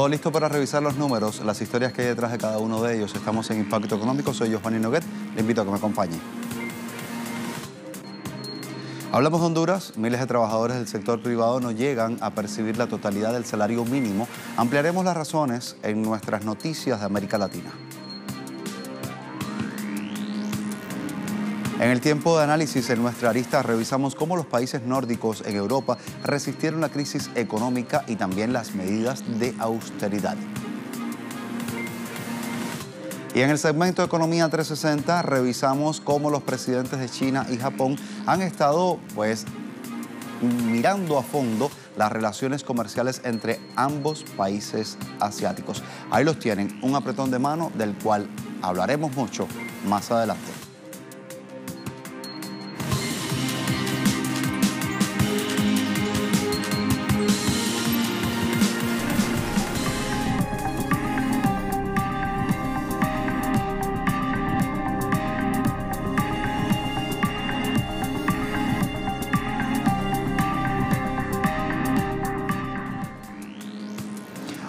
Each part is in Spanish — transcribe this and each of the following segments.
Todo listo para revisar los números, las historias que hay detrás de cada uno de ellos. Estamos en Impacto Económico, soy yo, Juan Noguet, le invito a que me acompañe. Hablamos de Honduras, miles de trabajadores del sector privado no llegan a percibir la totalidad del salario mínimo. Ampliaremos las razones en nuestras noticias de América Latina. En el tiempo de análisis en nuestra arista revisamos cómo los países nórdicos en Europa resistieron la crisis económica y también las medidas de austeridad. Y en el segmento de Economía 360 revisamos cómo los presidentes de China y Japón han estado mirando a fondo las relaciones comerciales entre ambos países asiáticos. Ahí los tienen, un apretón de mano del cual hablaremos mucho más adelante.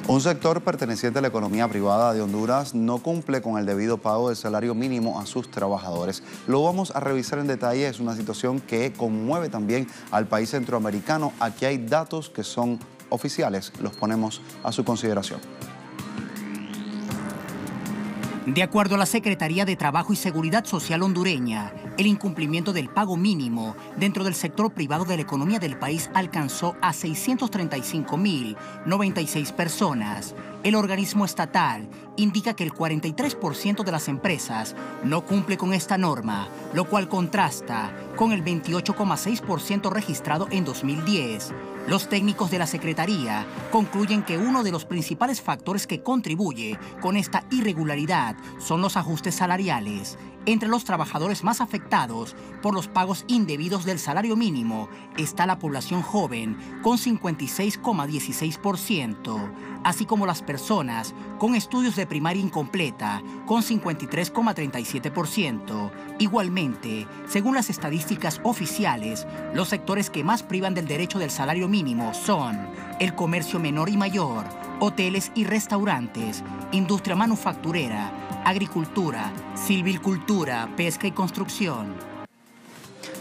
Un sector perteneciente a la economía privada de Honduras no cumple con el debido pago del salario mínimo a sus trabajadores. Lo vamos a revisar en detalle, es una situación que conmueve también al país centroamericano. Aquí hay datos que son oficiales, los ponemos a su consideración. De acuerdo a la Secretaría de Trabajo y Seguridad Social hondureña, el incumplimiento del pago mínimo dentro del sector privado de la economía del país alcanzó a 635.096 personas. El organismo estatal indica que el 43% de las empresas no cumple con esta norma, lo cual contrasta con el 28,6% registrado en 2010. Los técnicos de la Secretaría concluyen que uno de los principales factores que contribuye con esta irregularidad son los ajustes salariales. Entre los trabajadores más afectados por los pagos indebidos del salario mínimo está la población joven con 56,16%, así como las personas con estudios de primaria incompleta con 53,37%. Igualmente, según las estadísticas oficiales, los sectores que más privan del derecho del salario mínimo son el comercio menor y mayor, hoteles y restaurantes, industria manufacturera, agricultura, silvicultura, pesca y construcción.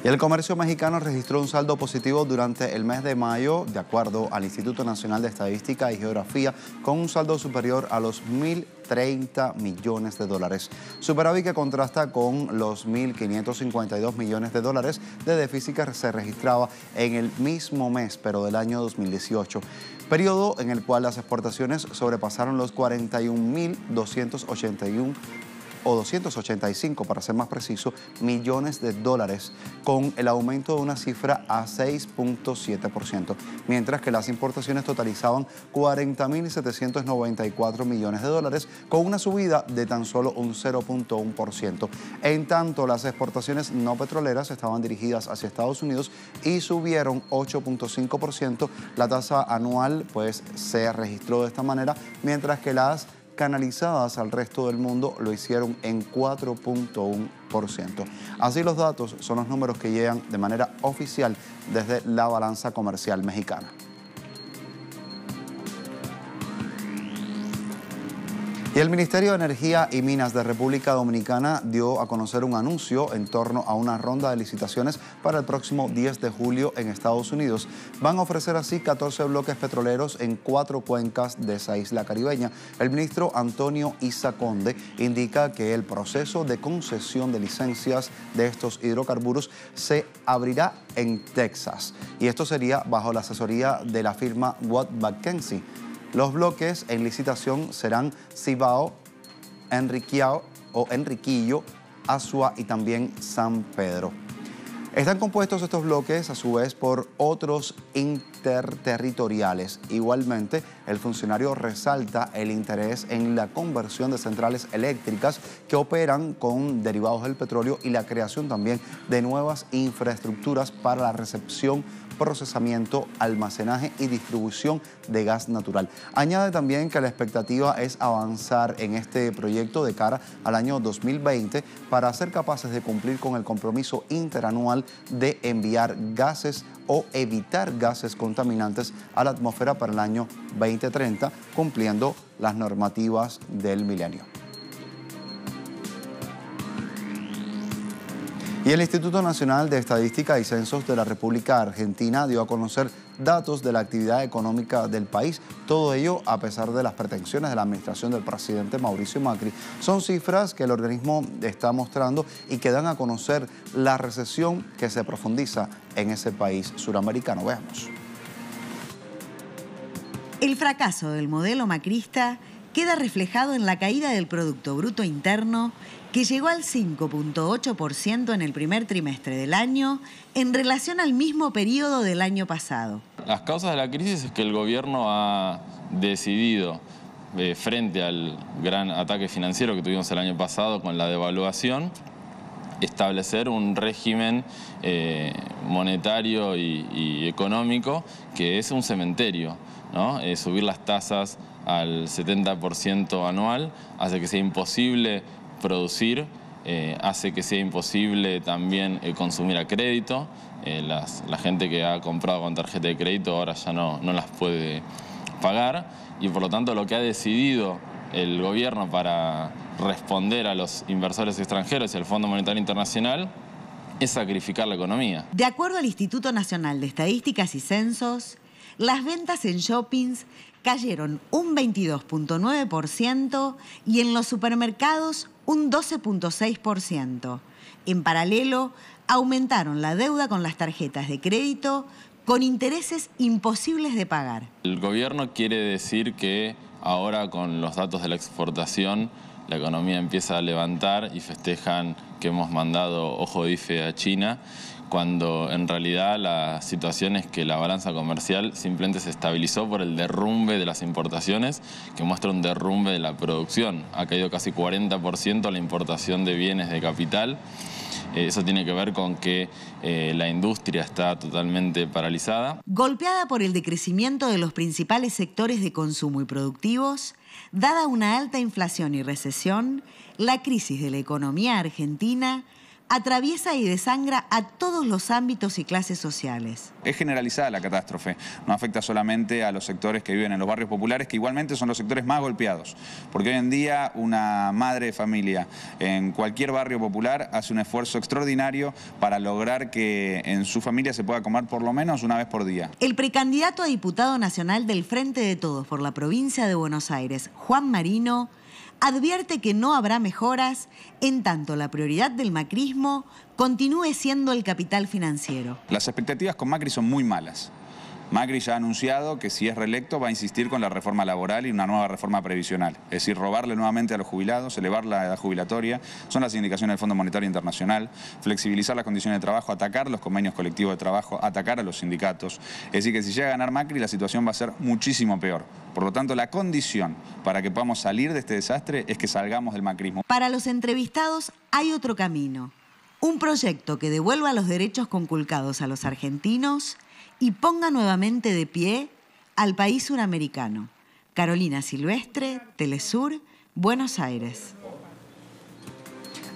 Y el comercio mexicano registró un saldo positivo durante el mes de mayo, de acuerdo al Instituto Nacional de Estadística y Geografía, con un saldo superior a los 1.030 millones de dólares. Superávit que contrasta con los 1.552 millones de dólares de déficit que se registraba en el mismo mes, pero del año 2018. Periodo en el cual las exportaciones sobrepasaron los 41.285 para ser más preciso, millones de dólares, con el aumento de una cifra a 6.7%, mientras que las importaciones totalizaban 40.794 millones de dólares, con una subida de tan solo un 0.1%. En tanto, las exportaciones no petroleras estaban dirigidas hacia Estados Unidos y subieron 8.5%. La tasa anual se registró de esta manera, mientras que las canalizadas al resto del mundo lo hicieron en 4.1%. Así los datos son los números que llegan de manera oficial desde la balanza comercial mexicana. Y el Ministerio de Energía y Minas de República Dominicana dio a conocer un anuncio en torno a una ronda de licitaciones para el próximo 10 de julio en Estados Unidos. Van a ofrecer así 14 bloques petroleros en 4 cuencas de esa isla caribeña. El ministro Antonio Isa Conde indica que el proceso de concesión de licencias de estos hidrocarburos se abrirá en Texas. Y esto sería bajo la asesoría de la firma Watt Mackenzie. Los bloques en licitación serán Cibao, Enriquillo, Azua y también San Pedro. Están compuestos estos bloques a su vez por otros interterritoriales. Igualmente, el funcionario resalta el interés en la conversión de centrales eléctricas que operan con derivados del petróleo y la creación también de nuevas infraestructuras para la recepción, procesamiento, almacenaje y distribución de gas natural. Añade también que la expectativa es avanzar en este proyecto de cara al año 2020 para ser capaces de cumplir con el compromiso interanual de enviar gases o evitar gases contaminantes a la atmósfera para el año 2030, cumpliendo las normativas del milenio. Y el Instituto Nacional de Estadística y Censos de la República Argentina dio a conocer datos de la actividad económica del país. Todo ello a pesar de las pretensiones de la administración del presidente Mauricio Macri. Son cifras que el organismo está mostrando y que dan a conocer la recesión que se profundiza en ese país suramericano. Veamos. El fracaso del modelo macrista queda reflejado en la caída del Producto Bruto Interno, que llegó al 5.8% en el primer trimestre del año en relación al mismo periodo del año pasado. Las causas de la crisis es que el gobierno ha decidido, frente al gran ataque financiero que tuvimos el año pasado con la devaluación, establecer un régimen monetario y económico que es un cementerio, ¿no? Subir las tasas al 70% anual hace que sea imposible producir, hace que sea imposible también consumir a crédito. La gente que ha comprado con tarjeta de crédito ahora ya no las puede pagar, y por lo tanto lo que ha decidido el gobierno para responder a los inversores extranjeros y al Fondo Monetario Internacional es sacrificar la economía. De acuerdo al Instituto Nacional de Estadísticas y Censos, las ventas en shoppings cayeron un 22.9% y en los supermercados un 12.6%. En paralelo, aumentaron la deuda con las tarjetas de crédito con intereses imposibles de pagar. El gobierno quiere decir que ahora con los datos de la exportación la economía empieza a levantar y festejan que hemos mandado ojo de IFE a China, cuando en realidad la situación es que la balanza comercial simplemente se estabilizó por el derrumbe de las importaciones, que muestra un derrumbe de la producción. Ha caído casi 40% la importación de bienes de capital. Eso tiene que ver con que la industria está totalmente paralizada. Golpeada por el decrecimiento de los principales sectores de consumo y productivos, dada una alta inflación y recesión, la crisis de la economía argentina atraviesa y desangra a todos los ámbitos y clases sociales. Es generalizada la catástrofe, no afecta solamente a los sectores que viven en los barrios populares, que igualmente son los sectores más golpeados, porque hoy en día una madre de familia en cualquier barrio popular hace un esfuerzo extraordinario para lograr que en su familia se pueda comer por lo menos una vez por día. El precandidato a diputado nacional del Frente de Todos por la provincia de Buenos Aires, Juan Marino, advierte que no habrá mejoras en tanto la prioridad del macrismo continúe siendo el capital financiero. Las expectativas con Macri son muy malas. Macri ya ha anunciado que si es reelecto va a insistir con la reforma laboral y una nueva reforma previsional. Es decir, robarle nuevamente a los jubilados, elevar la edad jubilatoria, son las indicaciones del Fondo Monetario Internacional, flexibilizar las condiciones de trabajo, atacar los convenios colectivos de trabajo, atacar a los sindicatos. Es decir, que si llega a ganar Macri la situación va a ser muchísimo peor. Por lo tanto, la condición para que podamos salir de este desastre es que salgamos del macrismo. Para los entrevistados hay otro camino. Un proyecto que devuelva los derechos conculcados a los argentinos y ponga nuevamente de pie al país suramericano. Carolina Silvestre, Telesur, Buenos Aires.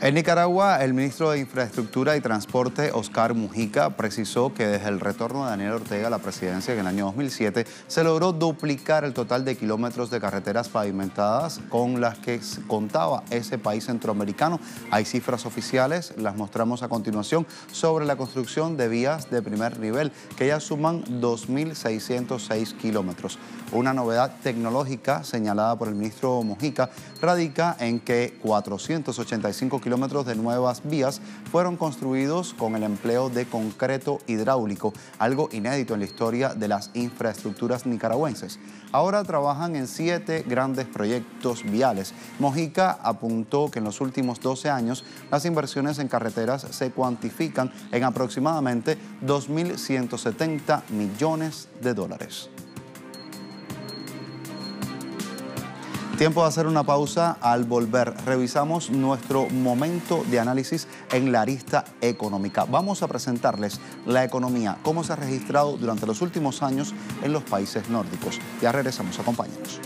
En Nicaragua, el ministro de Infraestructura y Transporte, Oscar Mujica, precisó que desde el retorno de Daniel Ortega a la presidencia en el año 2007, se logró duplicar el total de kilómetros de carreteras pavimentadas con las que contaba ese país centroamericano. Hay cifras oficiales, las mostramos a continuación, sobre la construcción de vías de primer nivel, que ya suman 2.606 kilómetros. Una novedad tecnológica señalada por el ministro Mujica radica en que 485 kilómetros de nuevas vías fueron construidos con el empleo de concreto hidráulico, algo inédito en la historia de las infraestructuras nicaragüenses. Ahora trabajan en 7 grandes proyectos viales. Mujica apuntó que en los últimos 12 años las inversiones en carreteras se cuantifican en aproximadamente 2.170 millones de dólares. Tiempo de hacer una pausa. Al volver, revisamos nuestro momento de análisis en la arista económica. Vamos a presentarles la economía, cómo se ha registrado durante los últimos años en los países nórdicos. Ya regresamos, acompáñenos.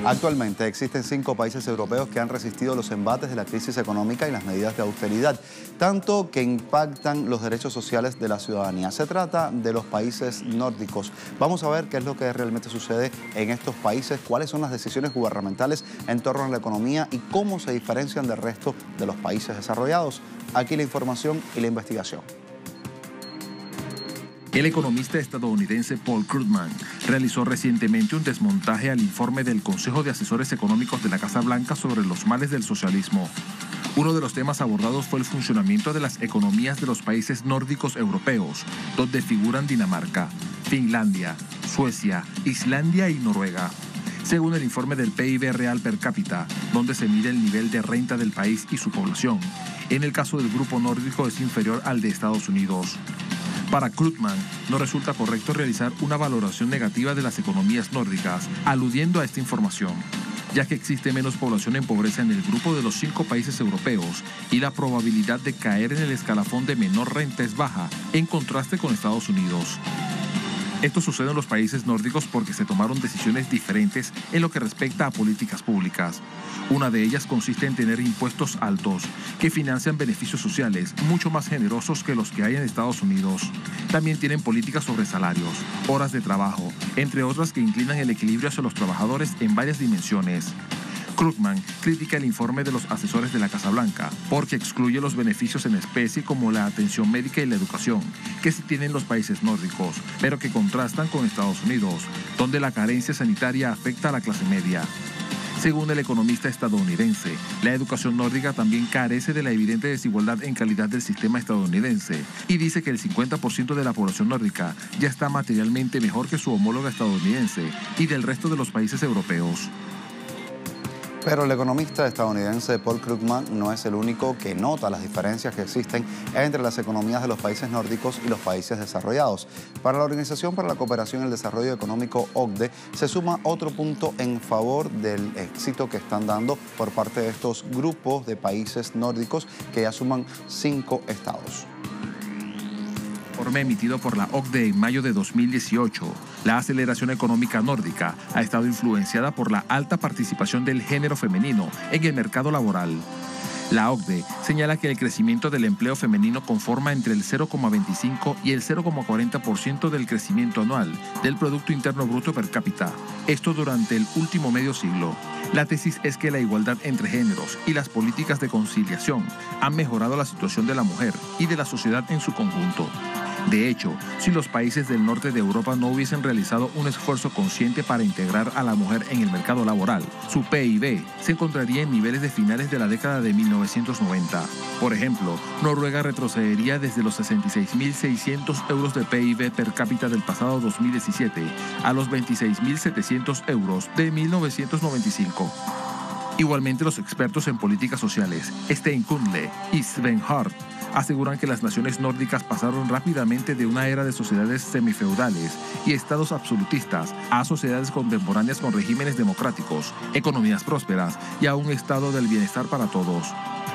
Actualmente existen 5 países europeos que han resistido los embates de la crisis económica y las medidas de austeridad, tanto que impactan los derechos sociales de la ciudadanía. Se trata de los países nórdicos. Vamos a ver qué es lo que realmente sucede en estos países, cuáles son las decisiones gubernamentales en torno a la economía y cómo se diferencian del resto de los países desarrollados. Aquí la información y la investigación. El economista estadounidense Paul Krugman realizó recientemente un desmontaje al informe del Consejo de Asesores Económicos de la Casa Blanca sobre los males del socialismo. Uno de los temas abordados fue el funcionamiento de las economías de los países nórdicos europeos, donde figuran Dinamarca, Finlandia, Suecia, Islandia y Noruega. Según el informe del PIB real per cápita, donde se mide el nivel de renta del país y su población, en el caso del grupo nórdico es inferior al de Estados Unidos. Para Krugman, no resulta correcto realizar una valoración negativa de las economías nórdicas, aludiendo a esta información, ya que existe menos población en pobreza en el grupo de los 5 países europeos y la probabilidad de caer en el escalafón de menor renta es baja, en contraste con Estados Unidos. Esto sucede en los países nórdicos porque se tomaron decisiones diferentes en lo que respecta a políticas públicas. Una de ellas consiste en tener impuestos altos, que financian beneficios sociales mucho más generosos que los que hay en Estados Unidos. También tienen políticas sobre salarios, horas de trabajo, entre otras que inclinan el equilibrio hacia los trabajadores en varias dimensiones. Krugman critica el informe de los asesores de la Casa Blanca porque excluye los beneficios en especie como la atención médica y la educación, que sí tienen los países nórdicos, pero que contrastan con Estados Unidos, donde la carencia sanitaria afecta a la clase media. Según el economista estadounidense, la educación nórdica también carece de la evidente desigualdad en calidad del sistema estadounidense y dice que el 50% de la población nórdica ya está materialmente mejor que su homóloga estadounidense y del resto de los países europeos. Pero el economista estadounidense Paul Krugman no es el único que nota las diferencias que existen entre las economías de los países nórdicos y los países desarrollados. Para la Organización para la Cooperación y el Desarrollo Económico, OCDE, se suma otro punto en favor del éxito que están dando por parte de estos grupos de países nórdicos que ya suman 5 estados. Informe emitido por la OCDE en mayo de 2018, la aceleración económica nórdica ha estado influenciada por la alta participación del género femenino en el mercado laboral. La OCDE señala que el crecimiento del empleo femenino conforma entre el 0,25 y el 0,40% del crecimiento anual del Producto Interno Bruto per cápita, esto durante el último medio siglo. La tesis es que la igualdad entre géneros y las políticas de conciliación han mejorado la situación de la mujer y de la sociedad en su conjunto. De hecho, si los países del norte de Europa no hubiesen realizado un esfuerzo consciente para integrar a la mujer en el mercado laboral, su PIB se encontraría en niveles de finales de la década de 1990. Por ejemplo, Noruega retrocedería desde los 66.600 euros de PIB per cápita del pasado 2017 a los 26.700 euros de 1995. Igualmente, los expertos en políticas sociales, Stein Kundle y Sven Hart, aseguran que las naciones nórdicas pasaron rápidamente de una era de sociedades semifeudales y estados absolutistas a sociedades contemporáneas con regímenes democráticos, economías prósperas y a un estado del bienestar para todos.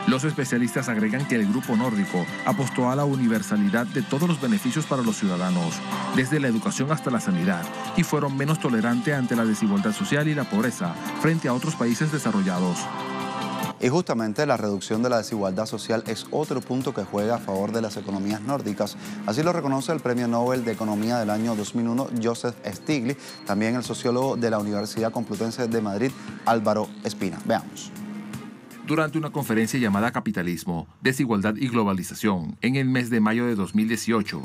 Los especialistas agregan que el grupo nórdico apostó a la universalidad de todos los beneficios para los ciudadanos, desde la educación hasta la sanidad, y fueron menos tolerantes ante la desigualdad social y la pobreza frente a otros países desarrollados. Y justamente la reducción de la desigualdad social es otro punto que juega a favor de las economías nórdicas. Así lo reconoce el Premio Nobel de Economía del año 2001, Joseph Stiglitz, también el sociólogo de la Universidad Complutense de Madrid, Álvaro Espina. Veamos. Durante una conferencia llamada Capitalismo, Desigualdad y Globalización, en el mes de mayo de 2018,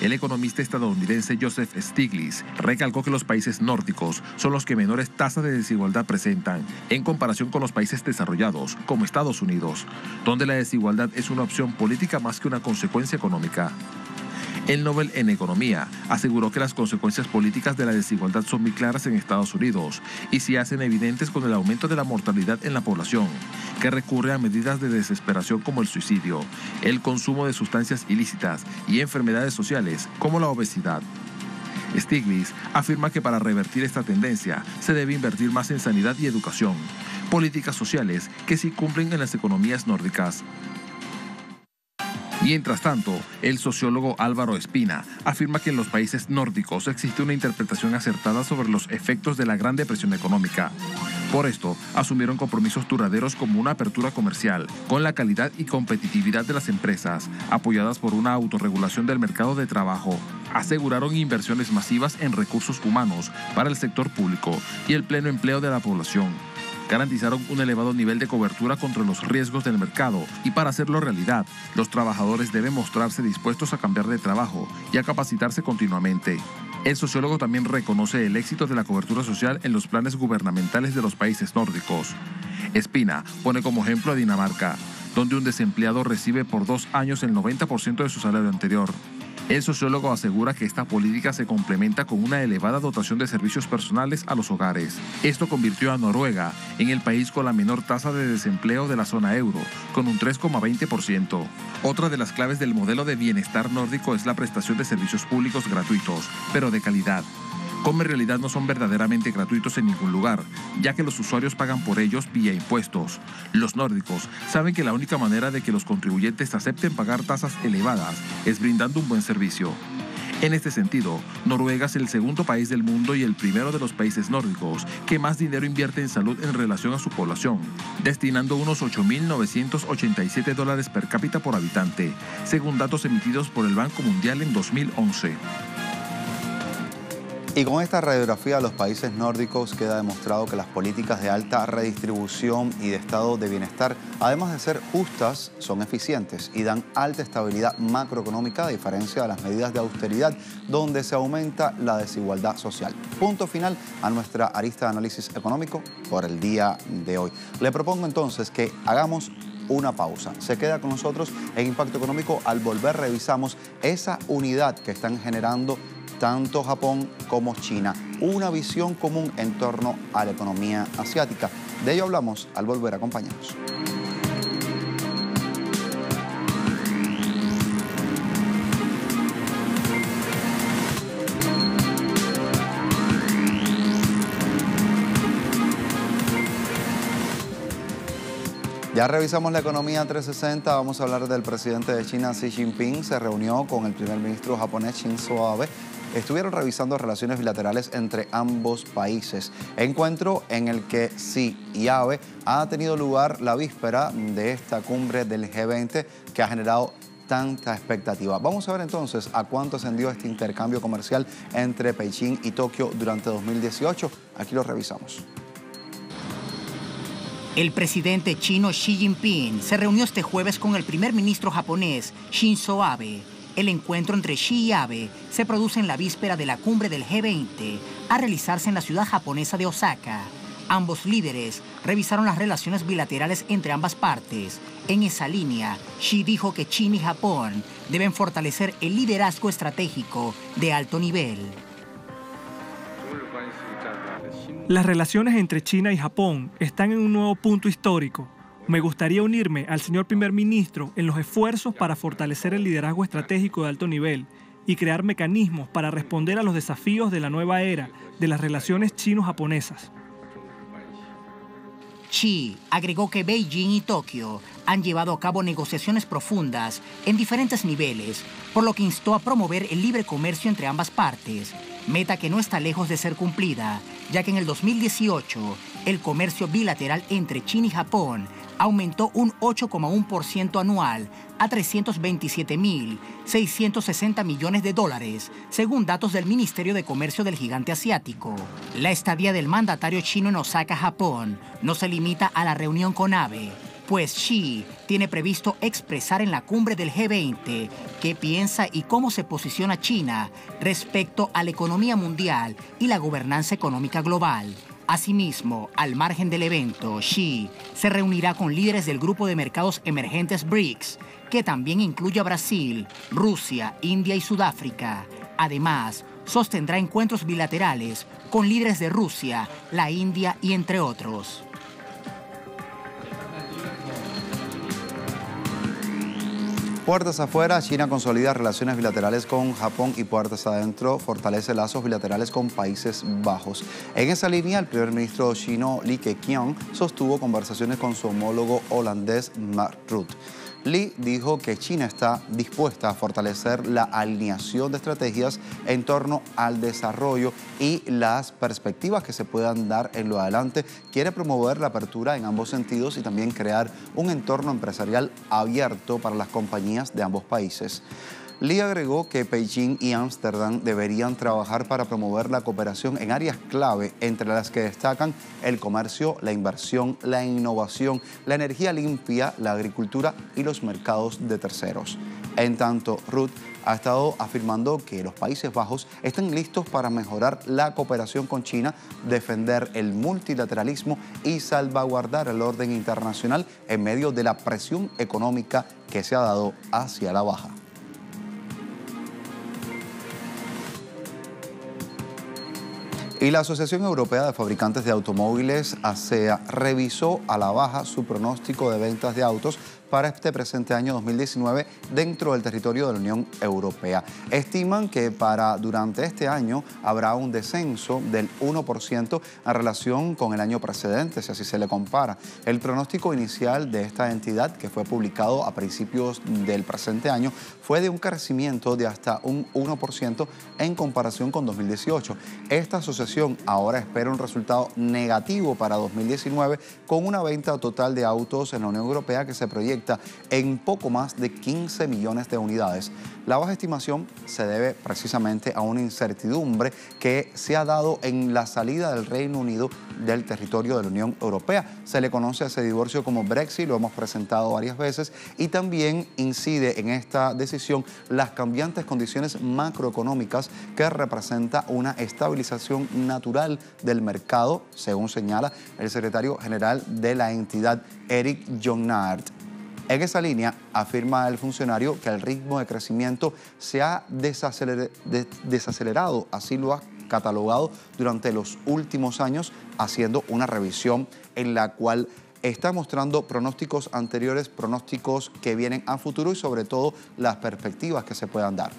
el economista estadounidense Joseph Stiglitz recalcó que los países nórdicos son los que menores tasas de desigualdad presentan en comparación con los países desarrollados, como Estados Unidos, donde la desigualdad es una opción política más que una consecuencia económica. El Nobel en Economía aseguró que las consecuencias políticas de la desigualdad son muy claras en Estados Unidos y se hacen evidentes con el aumento de la mortalidad en la población, que recurre a medidas de desesperación como el suicidio, el consumo de sustancias ilícitas y enfermedades sociales como la obesidad. Stiglitz afirma que para revertir esta tendencia se debe invertir más en sanidad y educación, políticas sociales que sí cumplen en las economías nórdicas. Mientras tanto, el sociólogo Álvaro Espina afirma que en los países nórdicos existe una interpretación acertada sobre los efectos de la Gran Depresión económica. Por esto, asumieron compromisos duraderos como una apertura comercial, con la calidad y competitividad de las empresas, apoyadas por una autorregulación del mercado de trabajo. Aseguraron inversiones masivas en recursos humanos para el sector público y el pleno empleo de la población. Garantizaron un elevado nivel de cobertura contra los riesgos del mercado y para hacerlo realidad, los trabajadores deben mostrarse dispuestos a cambiar de trabajo y a capacitarse continuamente. El sociólogo también reconoce el éxito de la cobertura social en los planes gubernamentales de los países nórdicos. Espina pone como ejemplo a Dinamarca, donde un desempleado recibe por 2 años el 90% de su salario anterior. El sociólogo asegura que esta política se complementa con una elevada dotación de servicios personales a los hogares. Esto convirtió a Noruega en el país con la menor tasa de desempleo de la zona euro, con un 3,20%. Otra de las claves del modelo de bienestar nórdico es la prestación de servicios públicos gratuitos, pero de calidad, como en realidad no son verdaderamente gratuitos en ningún lugar, ya que los usuarios pagan por ellos vía impuestos. Los nórdicos saben que la única manera de que los contribuyentes acepten pagar tasas elevadas es brindando un buen servicio. En este sentido, Noruega es el segundo país del mundo y el primero de los países nórdicos que más dinero invierte en salud en relación a su población, destinando unos $8.987 per cápita por habitante, según datos emitidos por el Banco Mundial en 2011. Y con esta radiografía de los países nórdicos queda demostrado que las políticas de alta redistribución y de estado de bienestar, además de ser justas, son eficientes y dan alta estabilidad macroeconómica, a diferencia de las medidas de austeridad, donde se aumenta la desigualdad social. Punto final a nuestra arista de análisis económico por el día de hoy. Le propongo entonces que hagamos una pausa. Se queda con nosotros en Impacto Económico. Al volver revisamos esa unidad que están generando tanto Japón como China, una visión común en torno a la economía asiática. De ello hablamos al volver. Acompáñanos. Ya revisamos la economía 360, vamos a hablar del presidente de China, Xi Jinping. Se reunió con el primer ministro japonés, Shinzo Abe. Estuvieron revisando relaciones bilaterales entre ambos países. Encuentro en el que Xi y Abe ha tenido lugar la víspera de esta cumbre del G20 que ha generado tanta expectativa. Vamos a ver entonces a cuánto ascendió este intercambio comercial entre Beijing y Tokio durante 2018. Aquí lo revisamos. El presidente chino Xi Jinping se reunió este jueves con el primer ministro japonés Shinzo Abe. El encuentro entre Xi y Abe se produce en la víspera de la cumbre del G20 a realizarse en la ciudad japonesa de Osaka. Ambos líderes revisaron las relaciones bilaterales entre ambas partes. En esa línea, Xi dijo que China y Japón deben fortalecer el liderazgo estratégico de alto nivel. Las relaciones entre China y Japón están en un nuevo punto histórico. Me gustaría unirme al señor primer ministro en los esfuerzos para fortalecer el liderazgo estratégico de alto nivel y crear mecanismos para responder a los desafíos de la nueva era de las relaciones chino-japonesas. Xi agregó que Beijing y Tokio han llevado a cabo negociaciones profundas en diferentes niveles, por lo que instó a promover el libre comercio entre ambas partes, meta que no está lejos de ser cumplida, ya que en el 2018 el comercio bilateral entre China y Japón aumentó un 8,1% anual a $327.660 millones, según datos del Ministerio de Comercio del gigante asiático. La estadía del mandatario chino en Osaka, Japón, no se limita a la reunión con Abe, pues Xi tiene previsto expresar en la cumbre del G20 qué piensa y cómo se posiciona China respecto a la economía mundial y la gobernanza económica global. Asimismo, al margen del evento, Xi se reunirá con líderes del grupo de mercados emergentes BRICS, que también incluye a Brasil, Rusia, India y Sudáfrica. Además, sostendrá encuentros bilaterales con líderes de Rusia, la India y entre otros. Puertas afuera, China consolida relaciones bilaterales con Japón y puertas adentro fortalece lazos bilaterales con Países Bajos. En esa línea, el primer ministro chino Li Keqiang sostuvo conversaciones con su homólogo holandés Mark Rutte. Li dijo que China está dispuesta a fortalecer la alineación de estrategias en torno al desarrollo y las perspectivas que se puedan dar en lo adelante. Quiere promover la apertura en ambos sentidos y también crear un entorno empresarial abierto para las compañías de ambos países. Li agregó que Beijing y Ámsterdam deberían trabajar para promover la cooperación en áreas clave, entre las que destacan el comercio, la inversión, la innovación, la energía limpia, la agricultura y los mercados de terceros. En tanto, Rutte ha estado afirmando que los Países Bajos están listos para mejorar la cooperación con China, defender el multilateralismo y salvaguardar el orden internacional en medio de la presión económica que se ha dado hacia la baja. Y la Asociación Europea de Fabricantes de Automóviles, ACEA, revisó a la baja su pronóstico de ventas de autos para este presente año 2019 dentro del territorio de la Unión Europea. Estiman que durante este año habrá un descenso del 1% en relación con el año precedente, si así se le compara. El pronóstico inicial de esta entidad, que fue publicado a principios del presente año, fue de un crecimiento de hasta un 1% en comparación con 2018. Esta asociación ahora espera un resultado negativo para 2019 con una venta total de autos en la Unión Europea que se proyecta en poco más de 15 millones de unidades. La baja estimación se debe precisamente a una incertidumbre que se ha dado en la salida del Reino Unido del territorio de la Unión Europea. Se le conoce a ese divorcio como Brexit, lo hemos presentado varias veces, y también incide en esta decisión las cambiantes condiciones macroeconómicas que representa una estabilización natural del mercado, según señala el secretario general de la entidad, Eric Jonard. En esa línea, afirma el funcionario que el ritmo de crecimiento se ha desacelerado, así lo ha catalogado durante los últimos años, haciendo una revisión en la cual está mostrando pronósticos anteriores, pronósticos que vienen a futuro y sobre todo las perspectivas que se puedan dar.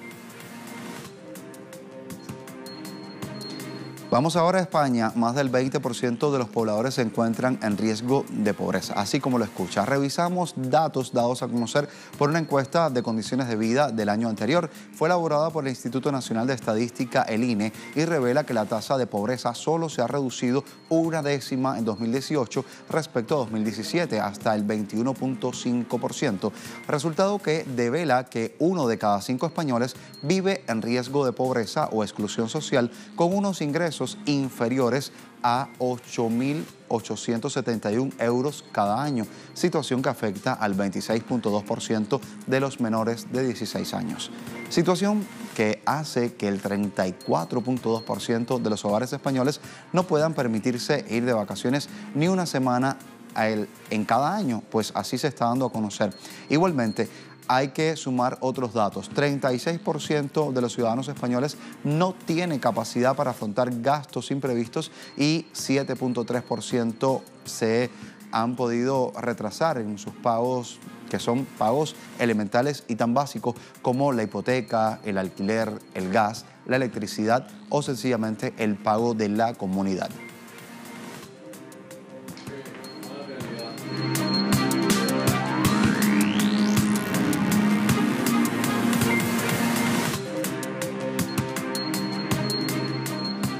Vamos ahora a España. Más del 20% de los pobladores se encuentran en riesgo de pobreza, así como lo escucha. Revisamos datos dados a conocer por una encuesta de condiciones de vida del año anterior. Fue elaborada por el Instituto Nacional de Estadística, el INE, y revela que la tasa de pobreza solo se ha reducido 1/10 en 2018 respecto a 2017, hasta el 21.5%. Resultado que devela que 1 de cada 5 españoles vive en riesgo de pobreza o exclusión social con unos ingresos inferiores a 8.871 euros cada año, situación que afecta al 26.2% de los menores de 16 años. Situación que hace que el 34.2% de los hogares españoles no puedan permitirse ir de vacaciones ni una semana en cada año, pues así se está dando a conocer. Igualmente, hay que sumar otros datos. 36% de los ciudadanos españoles no tiene capacidad para afrontar gastos imprevistos y 7.3% se han podido retrasar en sus pagos, que son pagos elementales y tan básicos como la hipoteca, el alquiler, el gas, la electricidad o sencillamente el pago de la comunidad.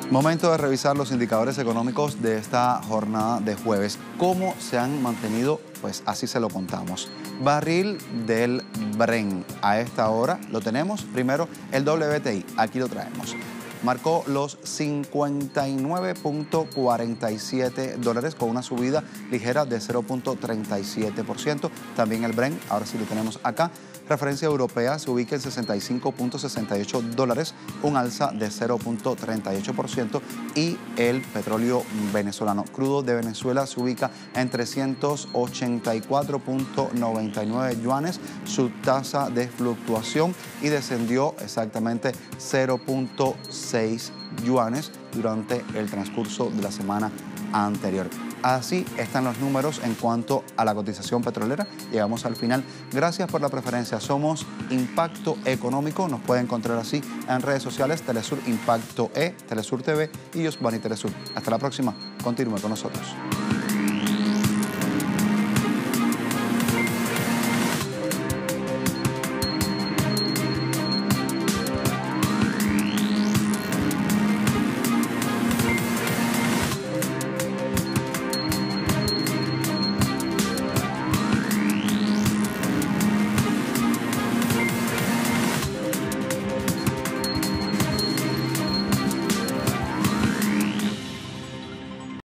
Momento de revisar los indicadores económicos de esta jornada de jueves. ¿Cómo se han mantenido? Pues así se lo contamos. Barril del Brent. A esta hora lo tenemos. Primero el WTI. Aquí lo traemos. Marcó los 59.47 dólares con una subida ligera de 0.37%. También el Brent, ahora sí lo tenemos acá, Referencia europea se ubica en 65.68 dólares, un alza de 0.38%, y el petróleo venezolano crudo de Venezuela se ubica en 384.99 yuanes, su tasa de fluctuación, y descendió exactamente 0.6 yuanes durante el transcurso de la semana anterior. Así están los números en cuanto a la cotización petrolera. Llegamos al final. Gracias por la preferencia. Somos Impacto Económico. Nos puede encontrar así en redes sociales: Telesur Impacto E, Telesur TV y Yusbani Telesur. Hasta la próxima. Continúe con nosotros.